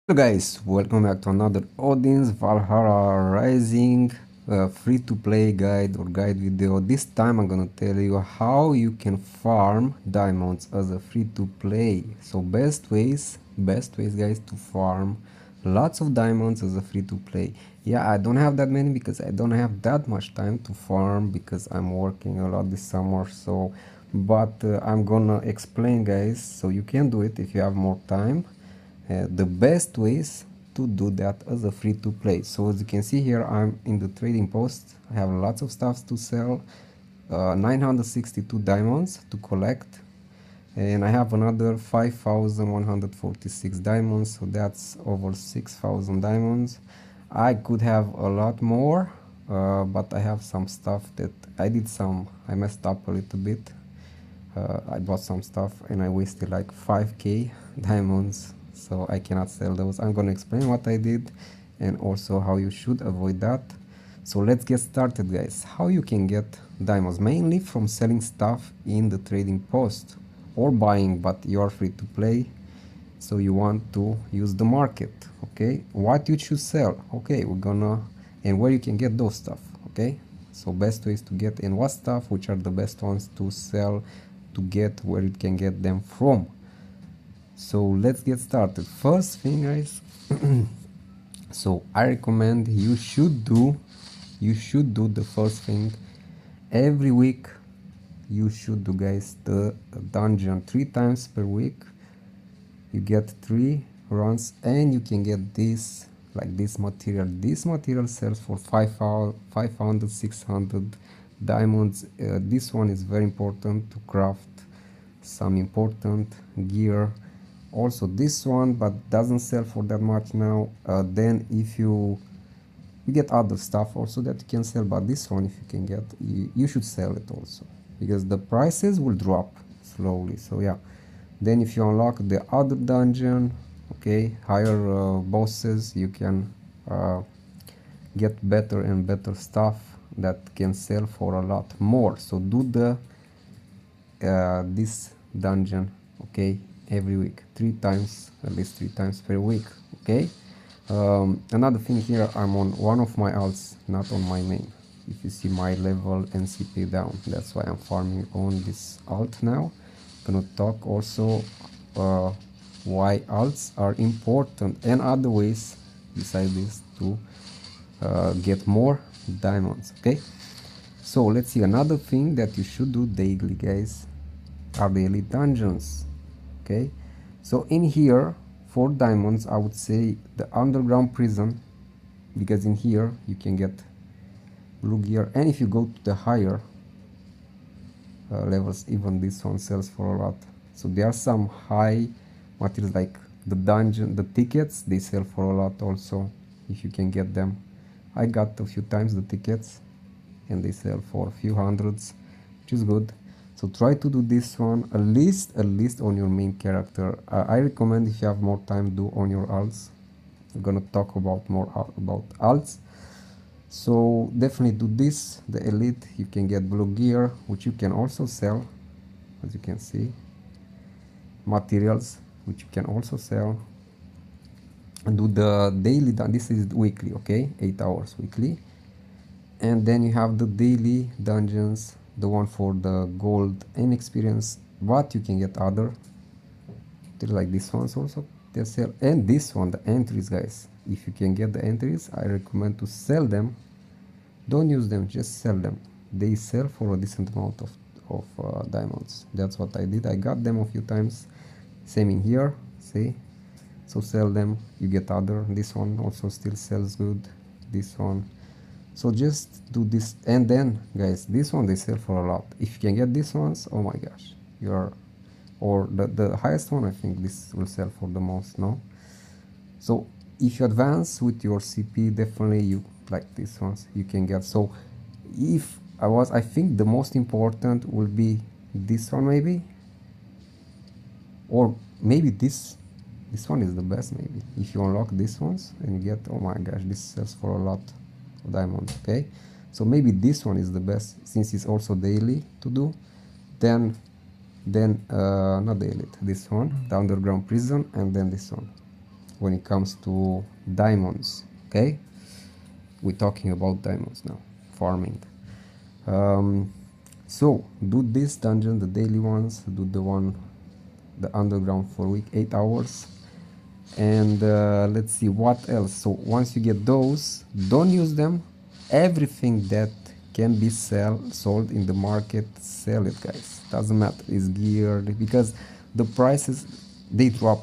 Hello guys, welcome back to another Odin Valhalla Rising free-to-play guide video. This time I'm gonna tell you how you can farm diamonds as a free-to-play. So best ways guys to farm lots of diamonds as a free-to-play. Yeah, I don't have that many because I don't have that much time to farm because I'm working a lot this summer. But I'm gonna explain guys so you can do it if you have more time. The best ways to do that as a free to play. So as you can see here, I'm in the trading post. I have lots of stuff to sell, 962 diamonds to collect, and I have another 5146 diamonds, so that's over 6000 diamonds. I could have a lot more, but I have some stuff that I messed up a little bit. I bought some stuff and I wasted like 5k diamonds, so I cannot sell those. I'm gonna explain what I did and also how you should avoid that. So let's get started guys. How you can get diamonds, mainly from selling stuff in the trading post or buying, but you're free to play, so you want to use the market. Okay, what you should sell, okay, we're gonna, and where you can get those stuff. Okay, so best ways to get and what stuff, which are the best ones to sell, to get, where you can get them from. So let's get started. First thing guys, so I recommend you should do the first thing every week. You should do guys the dungeon 3 times per week. You get 3 runs and you can get this, like this material. This material sells for 500 600 diamonds. This one is very important to craft some important gear. Also this one, but doesn't sell for that much now. Then if you get other stuff also that you can sell, but this one, if you can get, you should sell it also because the prices will drop slowly. So yeah, then if you unlock the other dungeon, okay, higher bosses, you can get better and better stuff that can sell for a lot more. So do the this dungeon, okay, every week, 3 times, at least 3 times per week. Okay, another thing here, I'm on one of my alts, not on my main. If you see my level and CP down, that's why I'm farming on this alt now. Gonna talk also why alts are important and other ways besides this to get more diamonds. Okay, so let's see, another thing that you should do daily guys are daily dungeons. Okay, so in here for diamonds I would say the underground prison, because in here you can get blue gear, and if you go to the higher levels, even this one sells for a lot. So there are some high materials like the dungeon, the tickets, they sell for a lot also if you can get them. I got a few times the tickets and they sell for a few hundreds, which is good. So try to do this one at least on your main character. I recommend, if you have more time, do on your alts. We're gonna talk about more about alts. So definitely do this, the elite. You can get blue gear, which you can also sell, as you can see, materials, which you can also sell. And do the daily, this is weekly, okay, 8 hours weekly. And then you have the daily dungeons, the one for the gold and experience, but you can get other, like this ones also they sell. And this one, the entries guys, if you can get the entries, I recommend to sell them. Don't use them, just sell them. They sell for a decent amount of diamonds. That's what I did. I got them a few times. Same in here, see. So sell them, you get other. This one also still sells good, this one. So just do this. And then guys, this one they sell for a lot. If you can get these ones, oh my gosh, you're, or the highest one, I think this will sell for the most, no? So if you advance with your CP, definitely you, like these ones you can get. So if I think the most important will be this one maybe, or maybe this one is the best maybe. If you unlock these ones and you get, oh my gosh, this sells for a lot of diamonds. Okay, so maybe this one is the best since it's also daily to do. Then not daily, this one, the underground prison, and then this one. when it comes to diamonds. Okay, we're talking about diamonds now, farming. So do this dungeon, the daily ones, do the underground for a week, 8 hours, and let's see what else. So once you get those, don't use them. Everything that can be sold in the market, sell it, guys. Doesn't matter, it's geared, because the prices, they drop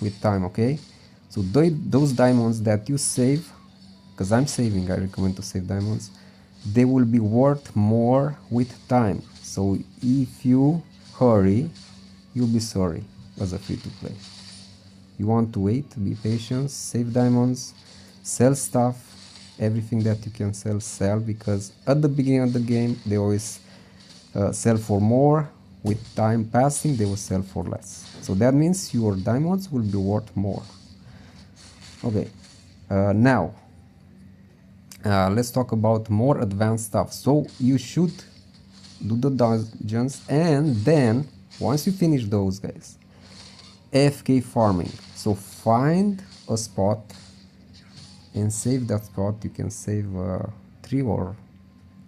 with time. Okay, so those diamonds that you save, because I'm saving, I recommend to save diamonds, they will be worth more with time. So if you hurry, you'll be sorry as a free to play. You want to wait, be patient, save diamonds, sell stuff, everything that you can sell, because at the beginning of the game they always sell for more. With time passing, they will sell for less. So that means your diamonds will be worth more. Okay, now let's talk about more advanced stuff. So you should do the dungeons, and then once you finish those, guys, AFK farming. So find a spot and save that spot. You can save 2 or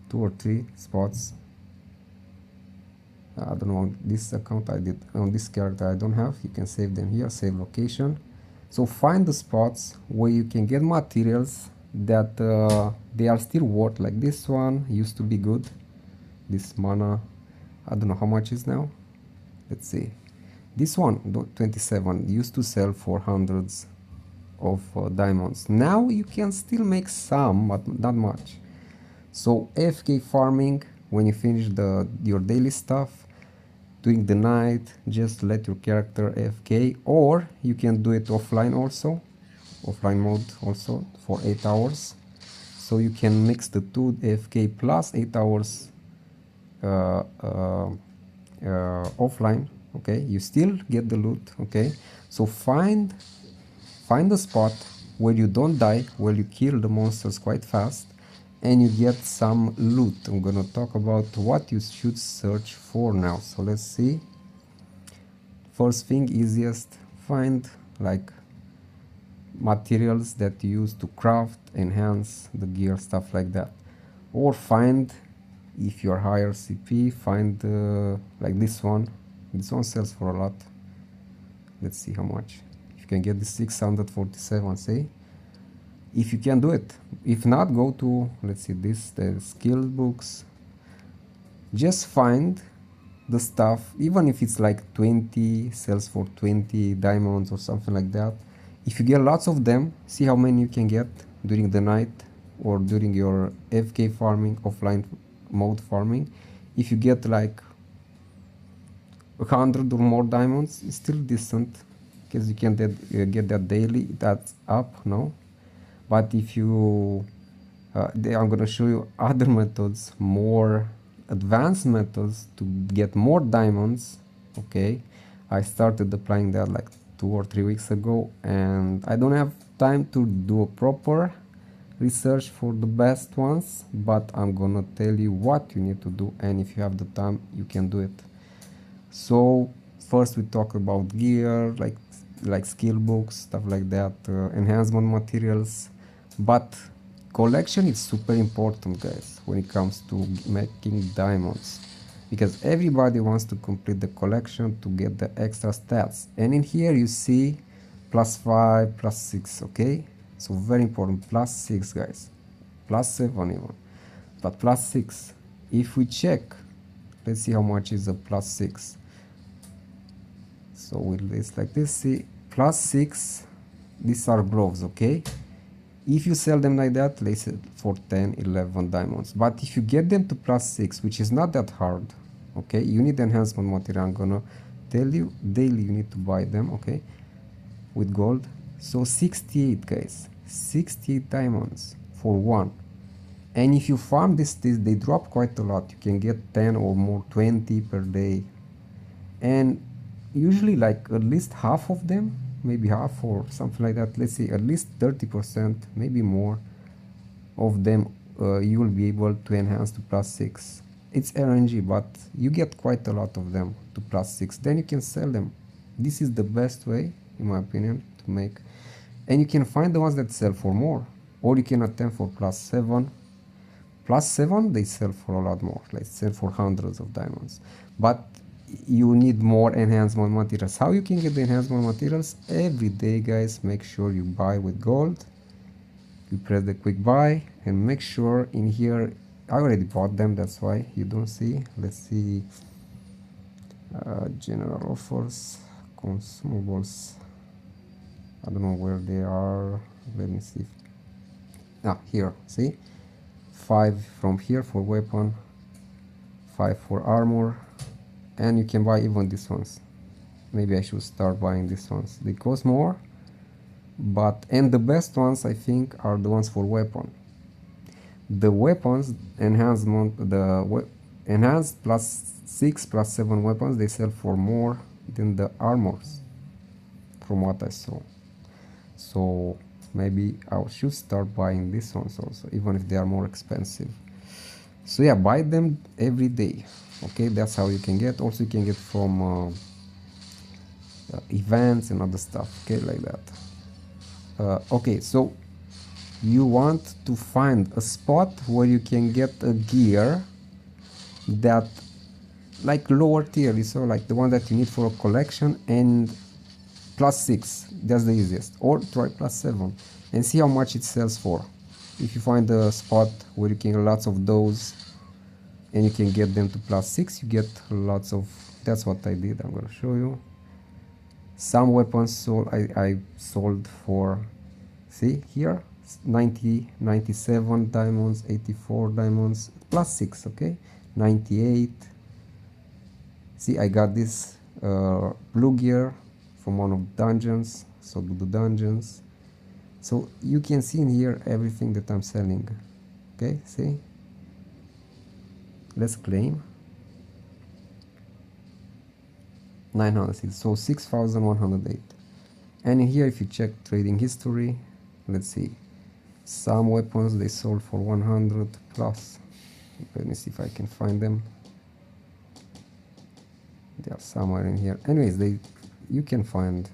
3 spots. I don't know, on this account I did, on this character I don't have. You can save them here, save location. So find the spots where you can get materials that they are still worth. Like this one used to be good, this mana, I don't know how much is now. Let's see, this one 27 used to sell for hundreds of diamonds. Now you can still make some, but not much. So AFK farming, when you finish your daily stuff during the night, just let your character AFK, or you can do it offline also, offline mode also, for 8 hours. So you can mix the two, AFK plus 8 hours offline. Okay, you still get the loot. Okay, so find a spot where you don't die, where you kill the monsters quite fast, and you get some loot. I'm gonna talk about what you should search for now. So let's see. First thing, easiest, find like materials that you use to craft, enhance the gear, stuff like that. Or find, if you're higher CP, find like this one. This one sells for a lot. Let's see how much. If you can get the 647, say, if you can do it. If not, go to, let's see, the skill books. Just find the stuff, even if it's like 20, sells for 20 diamonds or something like that. If you get lots of them, see how many you can get during the night or during your FK farming, offline mode farming. If you get like 100 or more diamonds, it's still decent, because you can get that daily. That's up now. But if you I'm gonna show you other methods, more advanced methods to get more diamonds. Okay, I started applying that like 2 or 3 weeks ago, and I don't have time to do a proper research for the best ones, but I'm gonna tell you what you need to do, and if you have the time, you can do it. So first we talk about gear, like skill books, stuff like that, enhancement materials. But collection is super important, guys, when it comes to making diamonds, because everybody wants to complete the collection to get the extra stats. And in here you see +5, +6, okay? So very important, +6, guys, +7 even, but +6. If we check, let's see how much is a +6. So we'll list like this, see, +6, these are gloves, okay? If you sell them like that, let's say for 10, 11 diamonds. But if you get them to +6, which is not that hard, okay, you need enhancement material. I'm gonna tell you daily you need to buy them, okay, with gold. So 68, guys, 68 diamonds for one. And if you farm this, they drop quite a lot. You can get 10 or more, 20 per day. And usually like at least half of them, maybe half or something like that, let's say at least 30%, maybe more of them, you will be able to enhance to +6. It's RNG, but you get quite a lot of them to +6. Then you can sell them. This is the best way, in my opinion, to make and you can find the ones that sell for more, or you can attempt for +7. +7 they sell for a lot more, like sell for hundreds of diamonds, but you need more enhancement materials. How you can get the enhancement materials? Every day, guys, make sure you buy with gold. You press the quick buy and make sure in here, I already bought them, that's why you don't see. Let's see, general offers, consumables, I don't know where they are. Let me see. Here, see, 5 from here for weapon, 5 for armor, and you can buy even these ones. Maybe I should start buying these ones. They cost more, but and the best ones I think are the ones for weapon. The weapons enhancement, enhanced +6 +7 weapons, they sell for more than the armors, from what I saw. So maybe I should start buying these ones also, even if they are more expensive. So yeah, buy them every day. Okay, that's how you can get. Also you can get from events and other stuff, okay, like that. Okay, so you want to find a spot where you can get a gear that like lower tier, so like the one that you need for a collection, and +6, that's the easiest, or try +7 and see how much it sells for. If you find a spot where you can get lots of those and you can get them to +6, you get lots of, that's what I did. I'm gonna show you some weapons sold. I sold for, see here, 90, 97 diamonds, 84 diamonds, +6, okay, 98. See, I got this blue gear from one of the dungeons, so do the dungeons. So you can see in here everything that I'm selling. Okay, see, let's claim 906, so 6,108. And in here, if you check trading history, let's see, some weapons they sold for 100 plus. Let me see if I can find them. They are somewhere in here. Anyways, you can find,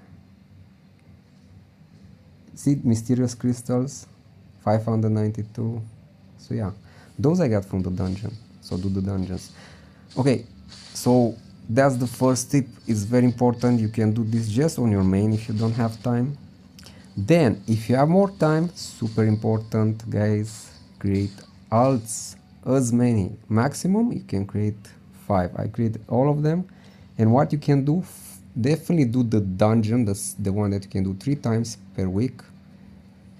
see, mysterious crystals, 592. So yeah, those I got from the dungeon. So do the dungeons. Okay, so that's the first tip. It's very important. You can do this just on your main if you don't have time. Then if you have more time, super important, guys, create alts, as many. Maximum you can create 5. I created all of them. And what you can do, definitely do the dungeon, the one that you can do 3 times per week.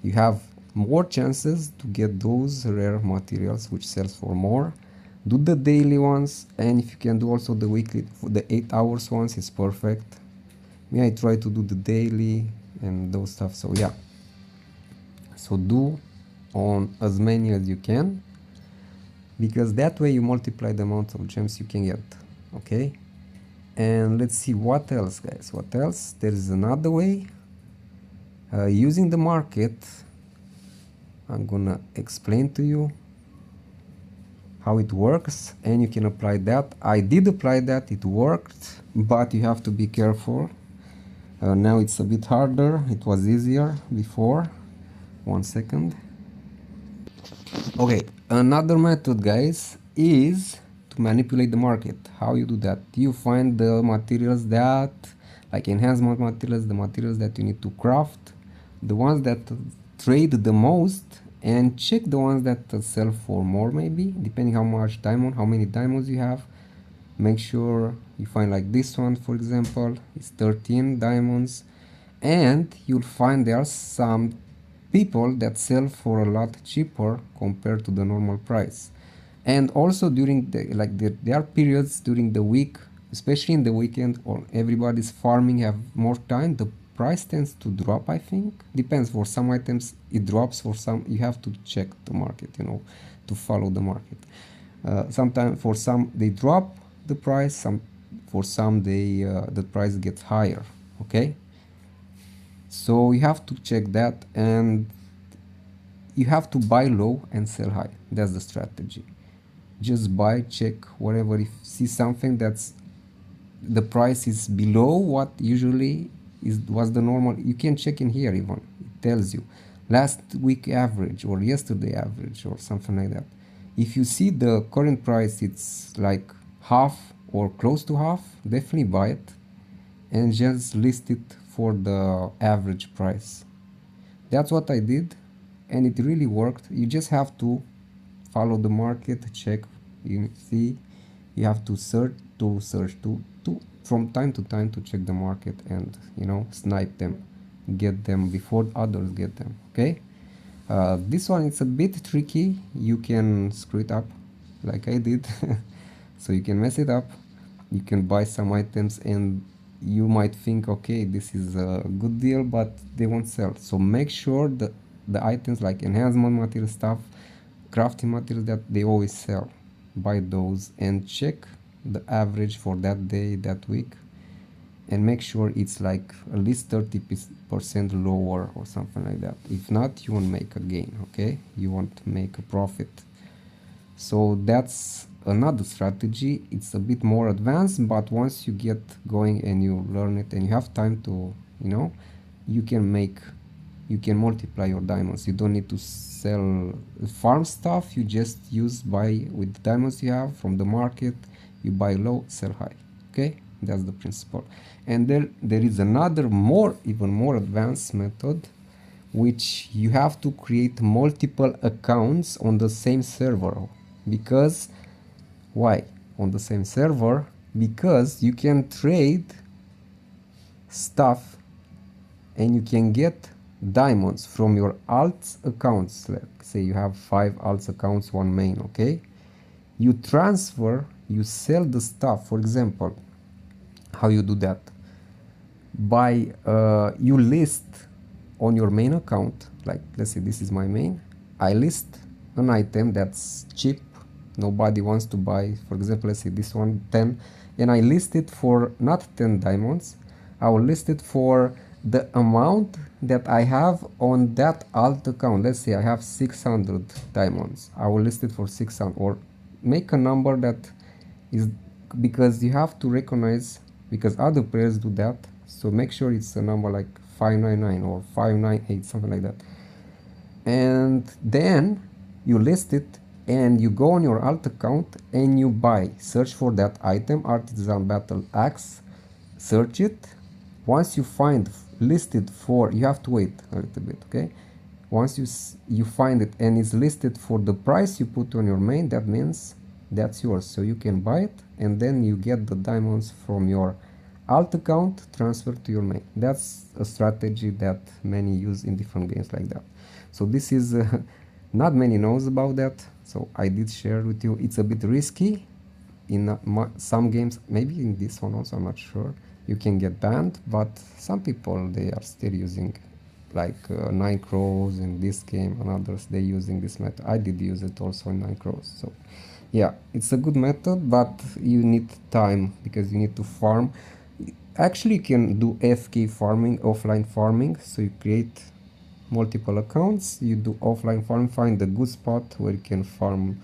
You have more chances to get those rare materials which sells for more. Do the daily ones, and if you can do also the weekly, the 8 hours ones, is perfect. Me, I try to do the daily and those stuff. So yeah, so do on as many as you can, because that way you multiply the amount of gems you can get. Okay, and let's see what else, guys. What else? There is another way, using the market. I'm gonna explain to you how it works, and you can apply that. I did apply that, it worked, but you have to be careful. Now it's a bit harder. It was easier before. 1 second. Okay, another method, guys, is to manipulate the market. How you do that? You find the materials that, like enhancement materials, the materials that you need to craft, the ones that trade the most, and check the ones that sell for more, maybe depending how much diamond, how many diamonds you have. Make sure you find like this one, for example, it's 13 diamonds, and you'll find there are some people that sell for a lot cheaper compared to the normal price. And also during the, like there are periods during the week, especially in the weekend, or everybody's farming, have more time, the price tends to drop. I think depends. For some items it drops, for some you have to check the market, you know, to follow the market. Sometimes for some they drop the price, for some they the price gets higher. Okay, so you have to check that, and you have to buy low and sell high. That's the strategy. Just buy, check whatever. If you see something that's the price is below what usually was the normal, you can check in here even. It tells you last week average or yesterday average or something like that. If you see the current price it's like half or close to half, definitely buy it and just list it for the average price. That's what I did and it really worked. You just have to follow the market, check, you see, you have to search to from time to time to check the market and snipe them, get them before others get them. Okay, this one is a bit tricky, you can screw it up like I did. So you can mess it up, you can buy some items and you might think okay this is a good deal but they won't sell. So make sure that the items like enhancement material stuff, crafting materials, that they always sell. Buy those and check the average for that day, that week, and make sure it's like at least 30% lower or something like that. If not, you won't make a gain. Okay, you won't make a profit. So that's another strategy. It's a bit more advanced, but once you get going and you learn it and you have time to you can multiply your diamonds. You don't need to sell farm stuff, you just buy with the diamonds you have from the market. You buy low, sell high. Okay, that's the principle. And then there is another even more advanced method, which you have to create multiple accounts on the same server. Because why on the same server? Because you can trade stuff and you can get diamonds from your alt accounts. Let's say you have 5 alt accounts, 1 main. Okay, you transfer, you sell the stuff. For example, how you do that? By you list on your main account, like let's say this is my main, I list an item that's cheap, nobody wants to buy. For example, let's say this one 10, and I list it for not 10 diamonds, I will list it for the amount that I have on that alt account. Let's say I have 600 diamonds, I will list it for 600, or make a number that is, because you have to recognize, because other players do that. So make sure it's a number like 599 or 598, something like that. And then you list it and you go on your alt account and you buy, search for that item, artisan battle axe, search it. Once you find listed for, you have to wait a little bit. Okay, once you find it and it's listed for the price you put on your main, that means that's yours, so you can buy it and then you get the diamonds from your alt account transferred to your main. That's a strategy that many use in different games like that. So this is not many knows about that, so I did share with you. It's a bit risky in some games, maybe in this one also, I'm not sure. You can get banned, but some people, they are still using, like 9 Crows in this game and others, they using this method. I did use it also in 9 Crows. So yeah, it's a good method, but you need time because you need to farm. Actually, you can do FK farming, offline farming. So you create multiple accounts, you do offline farming, find a good spot where you can farm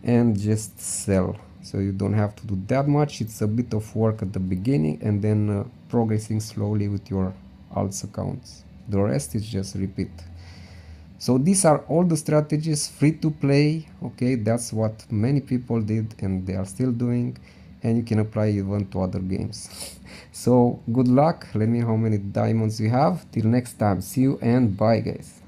and just sell. So you don't have to do that much. It's a bit of work at the beginning and then progressing slowly with your alts accounts. The rest is just repeat. So these are all the strategies, free to play. Okay, that's what many people did and they are still doing, and you can apply even to other games. So good luck, let me know how many diamonds you have. Till next time, see you and bye guys.